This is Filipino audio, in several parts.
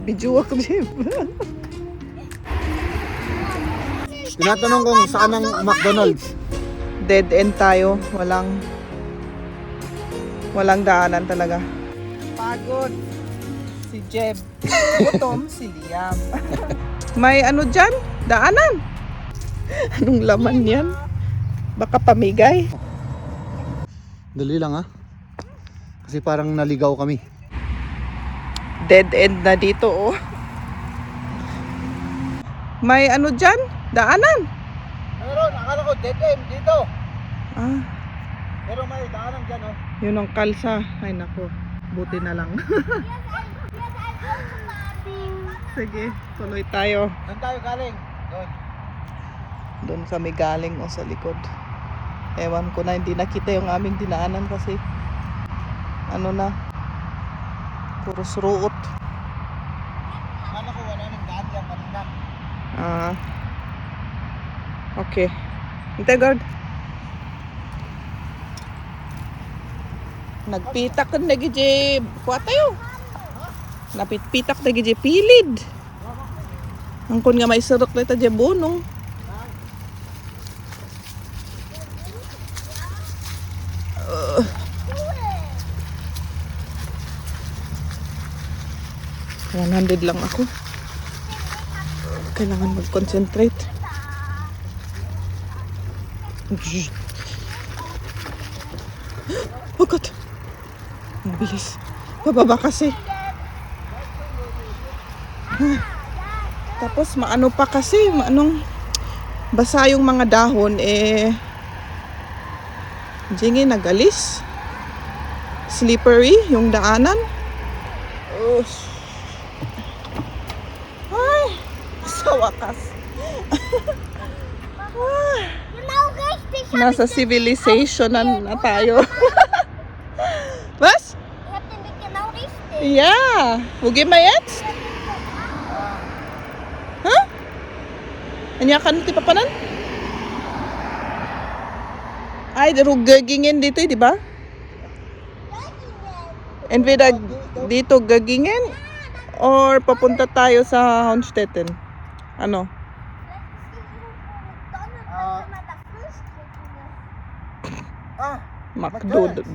Nabidyo ako, Jim. Tinatanong kung saan ang McDonald's. Dead end tayo. Walang daanan talaga. Pagod si Jeb. Gutom si Liam. May ano dyan? Daanan. Anong laman yan? Baka pamigay. Dali lang ha. Kasi parang naligaw kami. Dead end na dito, oh. May ano dyan? Daanan. Meron, akala ko dead end dito. Ah, Pero may daanan dyan oh. yun ang kalsa. Ay nako, buti na lang. Sige, tuloy tayo. Saan tayo galing? Doon. Doon kami galing o sa likod. Ewan ko na, hindi nakita yung aming dinaanan kasi ano na, puros ruot. Akala ko wala nang daan dyan kanina. Ah, okay. Hintay, guard. Nagpitak ka na gijib. Kuha tayo. Napitpitak na gijib. Pilid. Ang kun nga may sarok na ito dyan bunong. Uh, 100 lang ako. Kailangan mag-concentrate. Oh God. Ang bilis. Pababa kasi. Tapos maano pa kasi, basa yung mga dahon Jingy nagalis. Slippery yung daanan. Ay, sa wakas. Nasa civilization na tayo. Was? Ja, wo gehen wir jetzt? Hah? Anya kan ti papanan? Ay, gagingin dito, di ba? Entweder dito gagingin or papunta tayo sa Honstetten. Ano?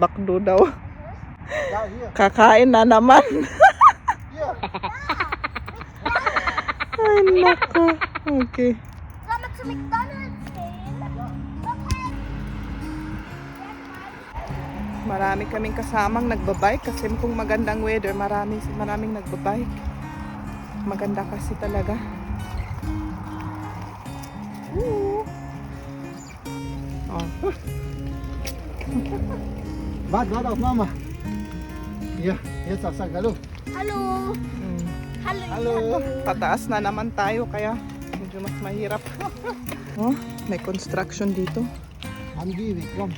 Bakdo daw. Yeah, here. Kakain na naman. Here. Ay, nako. Okay. Marami kaming kasamang nagbabike kasi kung magandang weather, maraming nagbabike. Maganda kasi talaga. Oh. Bad auf Mama. Ja, jetzt auf Sagalo. Hallo. Hallo. Pataas na naman tayo kaya medyo mas mahirap. Oh, may construction dito. Angiwik, kom.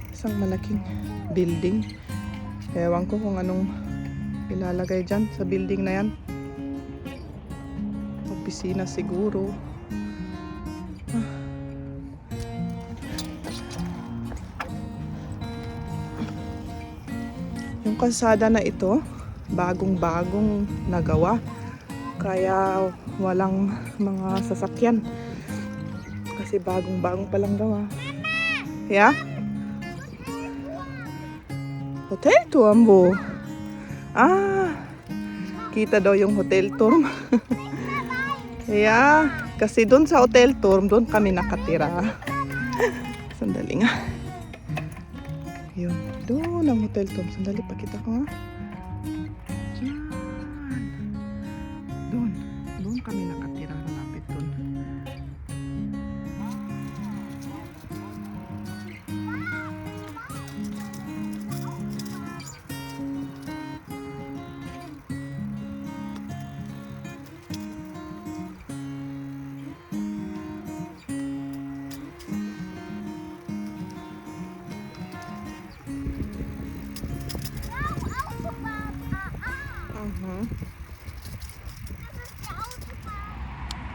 Isang malaking building. Ewan ko kung anong ilalagay dyan sa building na yan. Opisina siguro. Yung kalsada na ito, bagong-bagong nagawa. Kaya walang mga sasakyan. Kasi bagong-bagong palang gawa. Yeah? Hotel Tuambo. Ah, kita daw yung hotel tour. Yeah, kasi doon sa hotel tour, doon kami nakatira. Sandali nga. Yun, doon ang hotel tour. Sandali, pakita ko nga. Yan. Doon kami nakatira. Malapit doon.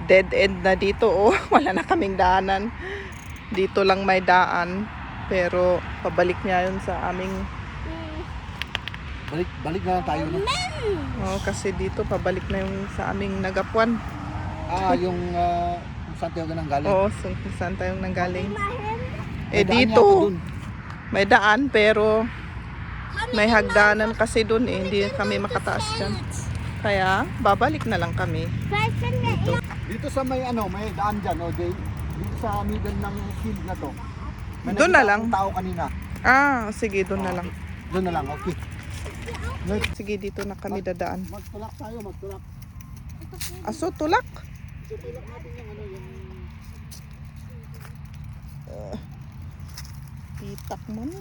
Dead end na dito, oh. Wala na kaming daanan. Dito lang may daan, pero pabalik niya yun sa aming Balik na lang tayo, no? Oh, kasi dito pabalik na yung sa aming Nagapuan. Yung kung saan tayo nang galing. Oo, so kung saan tayong nanggaling. May daan Dito, yata dun. may daan pero may hagdanan kasi dun eh. Hindi kami makataas dyan. Kaya, babalik na lang kami. Dito sa may may daan dyan, OJ. Dito sa middle ng field na to. May Doon na nakita lang? akong tao kanina. Sige, doon na lang. Doon na lang, okay. Sige, dito na kami dadaan. Magtulak tayo, magtulak. Aso, tulak. Tutulak natin yung Titak mo na.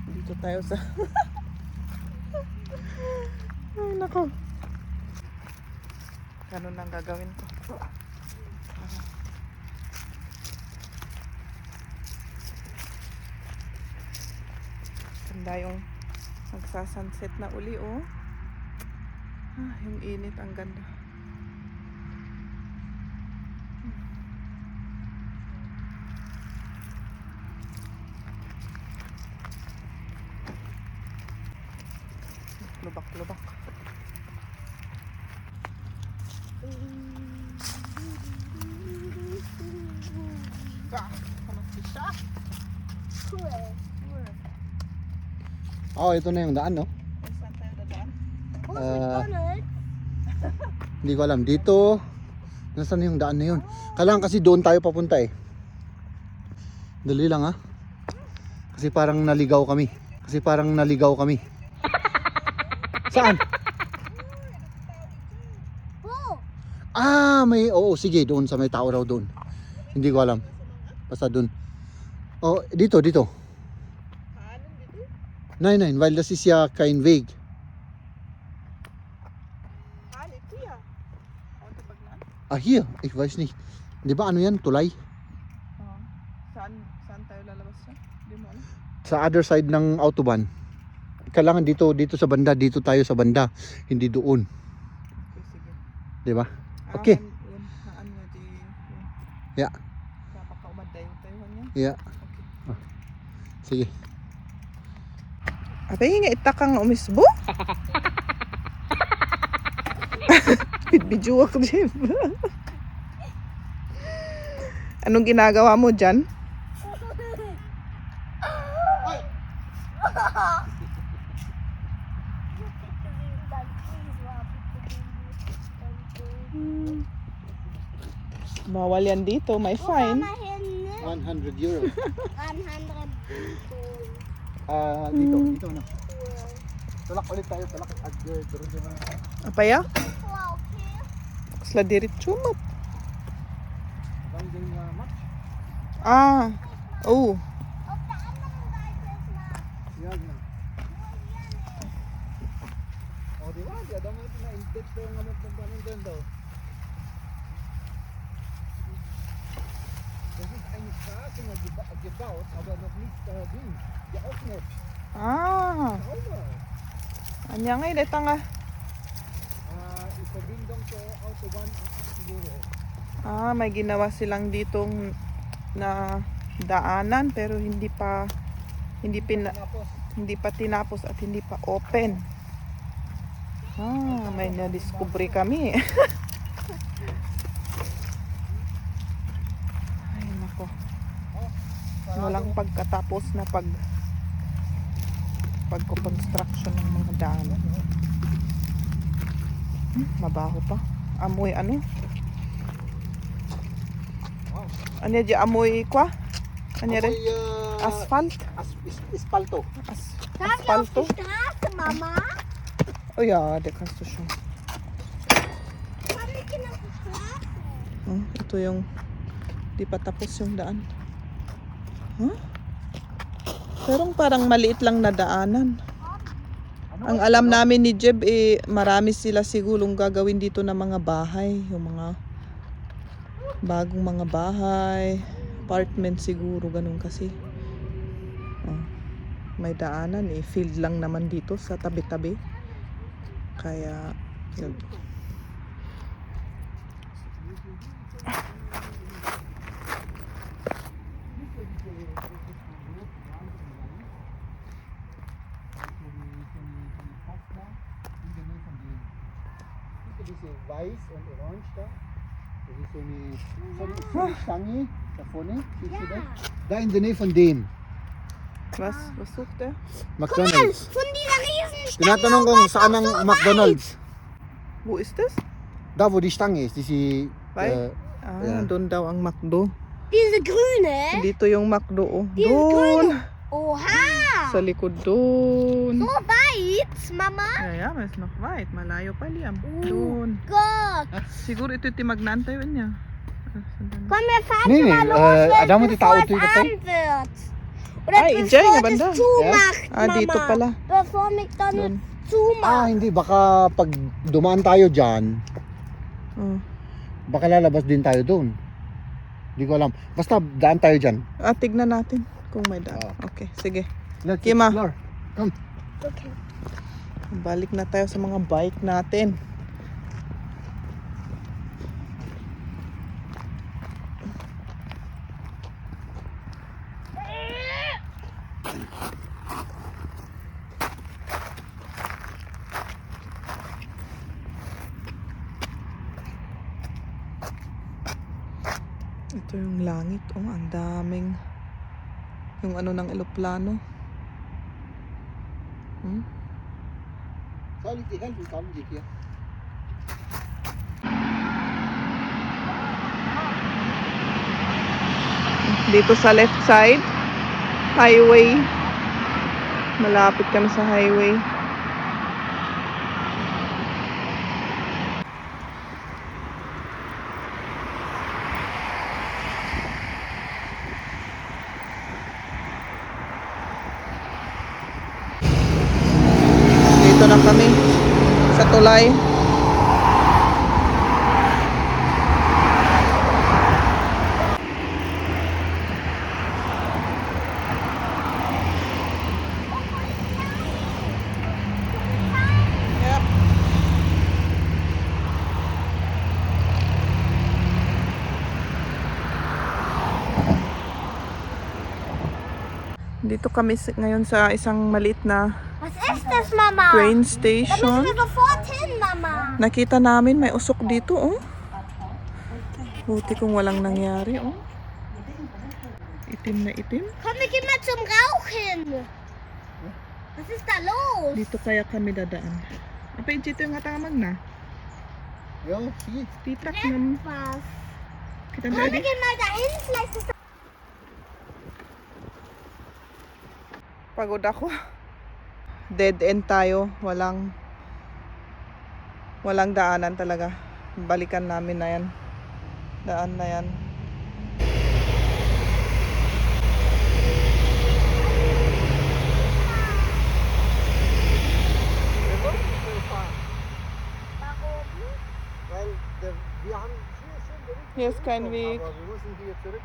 Dito tayo sa... Ay, nako. Ganun ang gagawin ko. Ganda yung magsasunset na uli, oh. Yung init, ang ganda. Lubak-lubak. ito na yung daan, no? Saan tayo dadaan? Hindi ko alam. Dito, nasaan yung daan na yun? Kailangan kasi doon tayo papunta eh. Dali lang ha. Kasi parang naligaw kami. Saan? Oo, sige, doon sa may tao raw doon. Hindi ko alam. Basta doon. Oh, dito. Nein, weil das ist ja kein Weg. Hier, ich weiß nicht. Di ba ano yan? Tulay? Saan tayo lalabas siya? Di mo alam. Sa other side ng autobahn. Kailangan dito sa banda, dito tayo sa banda, hindi doon. Okay, sige. Di ba? Okay. Yun, haan nga di. Yeah. Kapakaumadayo tayo niya. Yeah. Okay. Sige. Abay nga itakang umisbo. Bidbidyo ako, Jeff. Anong ginagawa mo dyan? Bawal yan dito, may fine. 100 euro. 100 Dito na. Tulak ulit tayo, tulak. Apa ya? Sla diretso mo. Oh. Op de andere zijde is maar. Ja, genau. Oh, di ba? Dan moet je naar in dit ngamot ng ganun daw. Das ist eine Straße gebaut, aber noch nicht Ding, geöffnet. Sauber. Anya nga, ilita nga. Verbindung zur Autobahn 8 siguro. May ginawa silang ditong na daanan pero hindi pa tinapos at hindi pa open. May na-discovery kami. Ay nako. Walang pagkatapos na pagko-construction ng mga daanan. Mabaho pa. Amoy ano? Ano di amoy kwa? Ano rin? Asphalt? Espalto. Darf ich auf Asphalto? die Straße, Mama? Oh ja, der kannst du schon. Kann ich denn auf die Straße? Ito yung di pa tapos yung daan. Pero parang maliit lang na daanan. Ang alam namin ni Jeb marami sila sigurong gagawin dito na mga bahay, yung mga bagong mga bahay, apartment siguro, ganun kasi. May daanan field lang naman dito sa tabi-tabi. Kaya yun. Diese weiß und orange da. Das ist so eine Stange da vorne. Siehst du das? Da in der Nähe von dem. Was sucht er? McDonald's. Von dieser Riesenstange. Tinatanong kung saan ang McDonald's. Wo ist das? Da wo die Stange ist. Diese, Weil? ja. Doon daw ang McDo. Diese grüne. Dito yung McDo. Oh. Diese Doon. Oha. Sa likod doon. So weit, Mama. Ja, mas noch weit. Malayo pa, Liam. Oh. Doon. Gott. Siguro ito yung magnantay niya. Sandali. Komm, wir fahren Nee, schon mal nee, los, Adam und die bevor Tao es dito, an wird. Oder Ay, dyan nga bevor banda. es zumacht, Mama. Dito pala. Bevor McDonald's zumacht. hindi. Baka pag dumaan tayo dyan, Oh. baka lalabas din tayo doon. Hindi ko alam. Basta daan tayo dyan. Tignan natin kung may daan. Oo. Okay, sige. Let's Kima. explore. Come. Okay. Balik na tayo sa mga bike natin. Ito yung langit. Oh, ang daming yung ano ng eloplano. Soll ich dir helfen? Komm, geh hier. Dito sa left side, highway. Malapit kami sa highway. Dito na kami sa tulay. Yep. Dito kami ngayon sa isang maliit na Was ist das, Mama? train Da müssen station. wir sofort hin, Mama. Nakita namin may usok dito, oh. Buti kung walang nangyari, oh. Itim na itim. Komm, wir gehen mal zum Rauchen. Was ist da los? Dito kaya kami dadaan. Apa yung dito yung hatamag na? Ja, sige. Titrak nam. Was? Kita Komm, wir dali. gehen mal dahin. Vielleicht ist da... Pagod ako. Dead end tayo. Walang daanan talaga. Balikan namin na yan. Daan na yan. Weil wir haben hier schon Bericht Hier ist kein Weg. aber wir müssen hier zurück.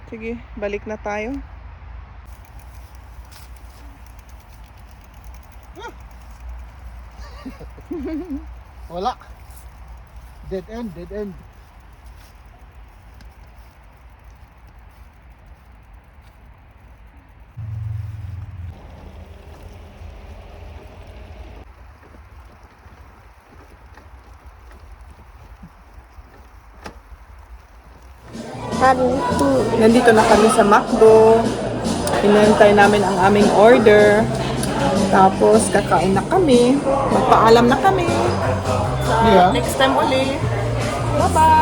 Sige, balik na tayo. Wala. Dead end, dead end. Nandito na kami sa McDo. Hinihintay namin ang aming order. Tapos kakain na kami. Magpaalam na kami. Yeah. Next time ulit. Bye-bye!